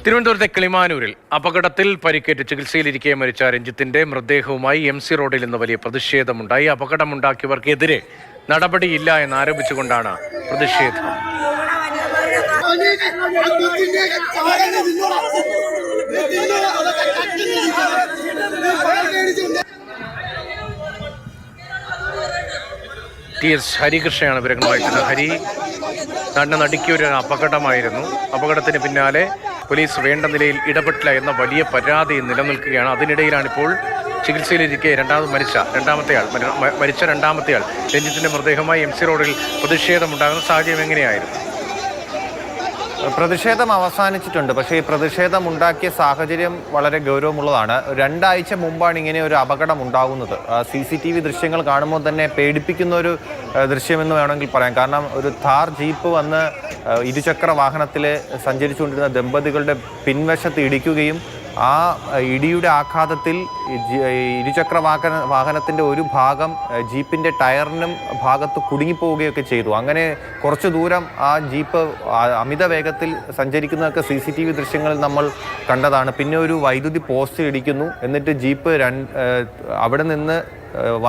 തിരുവനന്തപുരത്തെ കിളിമാനൂരിൽ അപകടത്തിൽ പരിക്കേറ്റ് ചികിത്സയിലിരിക്കെ മരിച്ച രഞ്ജിത്തിന്റെ മൃതദേഹവുമായി MC റോഡിൽ ഇന്ന് വലിയ പ്രതിഷേധമുണ്ടായി. അപകടമുണ്ടാക്കിയവർക്കെതിരെ നടപടിയില്ല എന്നാരോപിച്ചുകൊണ്ടാണ് പ്രതിഷേധം. TS ഹരികൃഷ്ണയാണ് വിവരങ്ങൾ വായിച്ചത്. ഹരി, നാടിനെ നടുക്കിയൊരു അപകടമായിരുന്നു. അപകടത്തിന് പിന്നാലെ പോലീസ് വേണ്ട നിലയിൽ ഇടപെട്ടില്ല എന്ന വലിയ പരാതി നിലനിൽക്കുകയാണ്. അതിനിടയിലാണിപ്പോൾ ചികിത്സയിലിരിക്കെ മരിച്ച രണ്ടാമത്തെയാൾ രഞ്ജിത്തിന്റെ മൃതദേഹമായി MC റോഡിൽ പ്രതിഷേധമുണ്ടാകുന്ന സാഹചര്യം എങ്ങനെയായിരുന്നു? പ്രതിഷേധം അവസാനിച്ചിട്ടുണ്ട്. പക്ഷേ ഈ പ്രതിഷേധം ഉണ്ടാക്കിയ സാഹചര്യം വളരെ ഗൗരവമുള്ളതാണ്. 2 ആഴ്ച മുമ്പാണ് ഇങ്ങനെ ഒരു അപകടം ഉണ്ടാകുന്നത്. CCTV ദൃശ്യങ്ങൾ കാണുമ്പോൾ തന്നെ പേടിപ്പിക്കുന്ന ഒരു ദൃശ്യമെന്ന് വേണമെങ്കിൽ പറയാം. കാരണം ഒരു ഥാർ ജീപ്പ് വന്ന് ഇരുചക്ര വാഹനത്തിൽ സഞ്ചരിച്ചുകൊണ്ടിരുന്ന ദമ്പതികളുടെ പിൻവശത്ത് ഇടിക്കുകയും ആ ഇടിയുടെ ആഘാതത്തിൽ ഇരുചക്ര വാഹനത്തിൻ്റെ ഒരു ഭാഗം ജീപ്പിൻ്റെ ടയറിനും ഭാഗത്ത് കുടുങ്ങിപ്പോവുകയൊക്കെ ചെയ്തു. അങ്ങനെ കുറച്ചു ദൂരം ആ ജീപ്പ് അമിത വേഗത്തിൽ സഞ്ചരിക്കുന്നതൊക്കെ CCTV ദൃശ്യങ്ങളിൽ നമ്മൾ കണ്ടതാണ്. പിന്നെ ഒരു വൈദ്യുതി പോസ്റ്റ് ഇടിക്കുന്നു. എന്നിട്ട് ജീപ്പ് അവിടെ നിന്ന്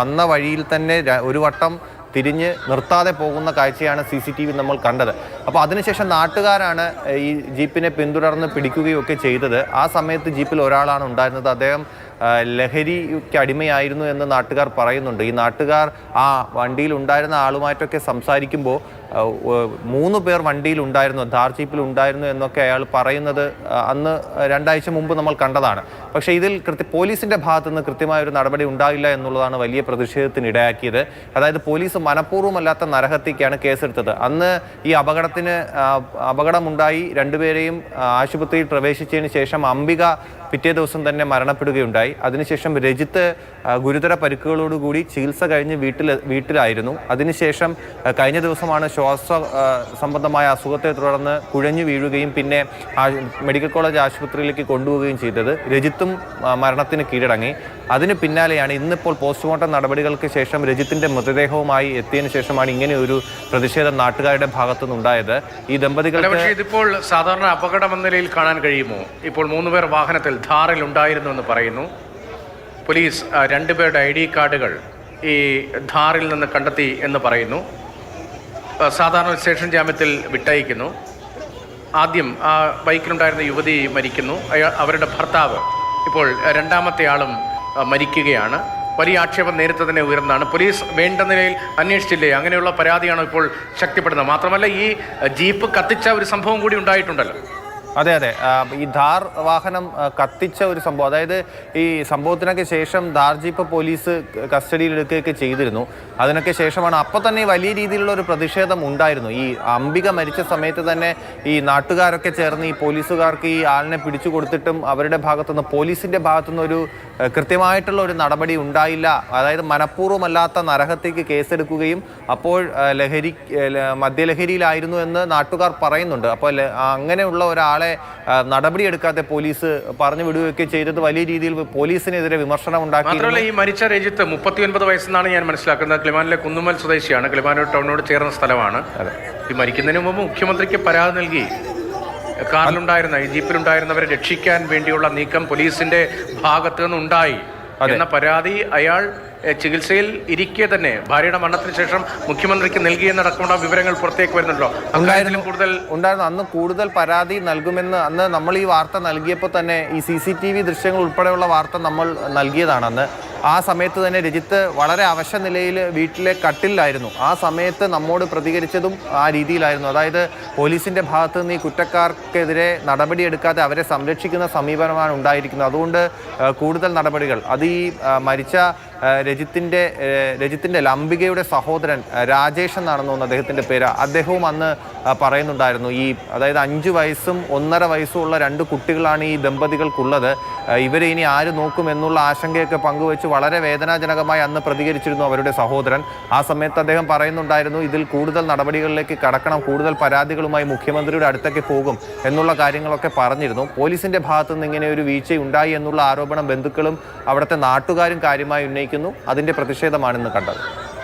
വന്ന വഴിയിൽ തന്നെ ഒരു വട്ടം തിരിഞ്ഞ് നിർത്താതെ പോകുന്ന കാഴ്ചയാണ് CCTV നമ്മൾ കണ്ടത്. അപ്പോൾ അതിനുശേഷം നാട്ടുകാരാണ് ഈ ജീപ്പിനെ പിന്തുടർന്ന് പിടിക്കുകയൊക്കെ ചെയ്തത്. ആ സമയത്ത് ജീപ്പിൽ ഒരാളാണ് ഉണ്ടായിരുന്നത്. അദ്ദേഹം ലഹരിക്ക് അടിമയായിരുന്നു എന്ന് നാട്ടുകാർ പറയുന്നുണ്ട്. ഈ നാട്ടുകാർ ആ വണ്ടിയിൽ ഉണ്ടായിരുന്ന ആളുമായിട്ടൊക്കെ സംസാരിക്കുമ്പോൾ 3 പേർ വണ്ടിയിലുണ്ടായിരുന്നു, ഥാർ ജീപ്പിൽ ഉണ്ടായിരുന്നു എന്നൊക്കെ അയാൾ പറയുന്നത് അന്ന് 2 ആഴ്ച മുമ്പ് നമ്മൾ കണ്ടതാണ്. പക്ഷേ ഇതിൽ പോലീസിൻ്റെ ഭാഗത്തുനിന്ന് കൃത്യമായൊരു നടപടി ഉണ്ടായില്ല എന്നുള്ളതാണ് വലിയ പ്രതിഷേധത്തിന് ഇടയാക്കിയത്. അതായത് പോലീസ് മനഃപൂർവ്വമല്ലാത്ത നരഹത്യക്കാണ് കേസെടുത്തത്. അന്ന് ഈ അപകടമുണ്ടായി 2 പേരെയും ആശുപത്രിയിൽ പ്രവേശിച്ചതിന് ശേഷം അംബിക പിറ്റേ ദിവസം തന്നെ മരണപ്പെടുകയുണ്ടായി. അതിനുശേഷം രജിത്ത് ഗുരുതര പരിക്കുകളോടുകൂടി ചികിത്സ കഴിഞ്ഞ് വീട്ടിലായിരുന്നു. അതിനുശേഷം കഴിഞ്ഞ ദിവസമാണ് ശ്വാസ സംബന്ധമായ അസുഖത്തെ തുടർന്ന് കുഴഞ്ഞു വീഴുകയും പിന്നെ മെഡിക്കൽ കോളേജ് ആശുപത്രിയിലേക്ക് കൊണ്ടുപോവുകയും ചെയ്തത്. രജിത്തും മരണത്തിന് കീഴടങ്ങി. അതിന് പിന്നാലെയാണ് ഇന്നിപ്പോൾ പോസ്റ്റ്മോർട്ടം നടപടികൾക്ക് ശേഷം രജിത്തിന്റെ മൃതദേഹവുമായി എത്തിയതിനു ശേഷമാണ് ഇങ്ങനെ ഒരു പ്രതിഷേധം നാട്ടുകാരുടെ ഭാഗത്തുനിന്നുണ്ടായത്. ഈ ദമ്പതികൾക്ക് ഇതിപ്പോൾ സാധാരണ അപകടം എന്ന നിലയിൽ കാണാൻ കഴിയുമോ? ഇപ്പോൾ 3 പേർ വാഹനത്തിൽ ധാറിൽ ഉണ്ടായിരുന്നു എന്ന് പറയുന്നു. പോലീസ് 2 പേരുടെ ID കാർഡുകൾ ഈ ധാറിൽ നിന്ന് കണ്ടെത്തി എന്ന് പറയുന്നു. സാധാരണ സ്റ്റേഷൻ ജാമ്യത്തിൽ വിട്ടയക്കുന്നു. ആദ്യം ആ ബൈക്കിലുണ്ടായിരുന്ന യുവതി മരിക്കുന്നു. അവരുടെ ഭർത്താവ് ഇപ്പോൾ രണ്ടാമത്തെ ആളും മരിക്കുകയാണ്. വലിയ ആക്ഷേപം നേരത്തെ തന്നെ ഉയർന്നതാണ്. പോലീസ് വേണ്ട നിലയിൽ അന്വേഷിച്ചില്ലേ? അങ്ങനെയുള്ള പരാതിയാണ് ഇപ്പോൾ ശക്തിപ്പെടുന്നത്. മാത്രമല്ല ഈ ജീപ്പ് കത്തിച്ച ഒരു സംഭവം കൂടി ഉണ്ടായിട്ടുണ്ടല്ലോ. അതെ, ഈ ധാർ വാഹനം കത്തിച്ച ഒരു സംഭവം, അതായത് ഈ സംഭവത്തിനൊക്കെ ശേഷം ധാർ ജീപ്പ് പോലീസ് കസ്റ്റഡിയിൽ എടുക്കുകയൊക്കെ ചെയ്തിരുന്നു. അതിനൊക്കെ ശേഷമാണ് അപ്പോൾ തന്നെ വലിയ രീതിയിലുള്ള ഒരു പ്രതിഷേധം ഉണ്ടായിരുന്നു. ഈ അംബിക മരിച്ച സമയത്ത് തന്നെ ഈ നാട്ടുകാരൊക്കെ ചേർന്ന് ഈ പോലീസുകാർക്ക് ഈ ആളിനെ പിടിച്ചു കൊടുത്തിട്ടും അവരുടെ ഭാഗത്തുനിന്ന് പോലീസിൻ്റെ ഭാഗത്തുനിന്ന് ഒരു കൃത്യമായിട്ടുള്ള ഒരു നടപടി ഉണ്ടായില്ല. അതായത് മനഃപൂർവ്വമല്ലാത്ത നരഹത്യക്ക് കേസെടുക്കുകയും അപ്പോൾ മദ്യലഹരിയിലായിരുന്നു എന്ന് നാട്ടുകാർ പറയുന്നുണ്ട്. അപ്പോൾ അങ്ങനെയുള്ള ഒരാളെ നടപടിയെടുക്കാതെ പോലീസ് പറഞ്ഞു വിടുകയൊക്കെ ചെയ്തത് വലിയ രീതിയിൽ പോലീസിനെതിരെ വിമർശനം ഉണ്ടാക്കി. മാത്രമല്ല ഈ മരിച്ച രഞ്ജിത്ത് 39 വയസ്സെന്നാണ് ഞാൻ മനസ്സിലാക്കുന്നത്. കിളിമാനിലെ കുന്നുമ്മൽ സ്വദേശിയാണ്. കിളിമാനൂർ ടൗണിനോട് ചേർന്ന സ്ഥലമാണ്. ഈ മരിക്കുന്നതിന് മുമ്പ് മുഖ്യമന്ത്രിക്ക് പരാതി നൽകി. കാറിലുണ്ടായിരുന്ന ഈ ജീപ്പിലുണ്ടായിരുന്നവരെ രക്ഷിക്കാൻ വേണ്ടിയുള്ള നീക്കം പോലീസിന്റെ ഭാഗത്തു നിന്നുണ്ടായി എന്ന പരാതി അയാൾ ചികിത്സയിൽ ഇരിക്കെ തന്നെ ഭാര്യയുടെ മരണത്തിന് ശേഷം മുഖ്യമന്ത്രിക്ക് നൽകിയെന്നടക്കമുള്ള വിവരങ്ങൾ പുറത്തേക്ക് വരുന്നുണ്ടല്ലോ. ഉണ്ടായിരുന്നു. അന്ന് കൂടുതൽ പരാതി നൽകുമെന്ന് അന്ന് നമ്മൾ ഈ വാർത്ത നൽകിയപ്പോൾ തന്നെ ഈ CCTV ദൃശ്യങ്ങൾ ഉൾപ്പെടെയുള്ള വാർത്ത നമ്മൾ നൽകിയതാണ്. അന്ന് ആ സമയത്ത് തന്നെ രജിത്ത് വളരെ അവശ നിലയിൽ വീട്ടിലെ കട്ടിലായിരുന്നു. ആ സമയത്ത് നമ്മോട് പ്രതികരിച്ചതും ആ രീതിയിലായിരുന്നു. അതായത് പോലീസിൻ്റെ ഭാഗത്ത് നിന്ന് ഈ കുറ്റക്കാർക്കെതിരെ നടപടിയെടുക്കാതെ അവരെ സംരക്ഷിക്കുന്ന സമീപനമാണ് ഉണ്ടായിരിക്കുന്നത്. അതുകൊണ്ട് കൂടുതൽ നടപടികൾ അത് ഈ മരിച്ച രജിത്തിൻ്റെ അംബികയുടെ സഹോദരൻ രാജേഷ് എന്നാണെന്ന് തോന്നുന്നു അദ്ദേഹത്തിൻ്റെ പേര്. അദ്ദേഹവും അന്ന് പറയുന്നുണ്ടായിരുന്നു. അതായത് 5 വയസ്സും 1.5 വയസ്സും ഉള്ള 2 കുട്ടികളാണ് ഈ ദമ്പതികൾക്കുള്ളത്. ഇവരെ ഇനി ആര് നോക്കും എന്നുള്ള ആശങ്കയൊക്കെ പങ്കുവെച്ച് വളരെ വേദനാജനകമായി അന്ന് പ്രതികരിച്ചിരുന്നു അവരുടെ സഹോദരൻ. ആ സമയത്ത് അദ്ദേഹം പറയുന്നുണ്ടായിരുന്നു ഇതിൽ കൂടുതൽ നടപടികളിലേക്ക് കടക്കണം, കൂടുതൽ പരാതികളുമായി മുഖ്യമന്ത്രിയുടെ അടുത്തേക്ക് പോകും എന്നുള്ള കാര്യങ്ങളൊക്കെ പറഞ്ഞിരുന്നു. പോലീസിൻ്റെ ഭാഗത്തുനിന്ന് ഇങ്ങനെ ഒരു വീഴ്ചയുണ്ടായി എന്നുള്ള ആരോപണം ബന്ധുക്കളും അവിടുത്തെ നാട്ടുകാരും കാര്യമായി ഉന്നയിക്കുന്നു. അതിൻ്റെ പ്രതിഷേധമാണ് ഇന്ന് കണ്ടത്.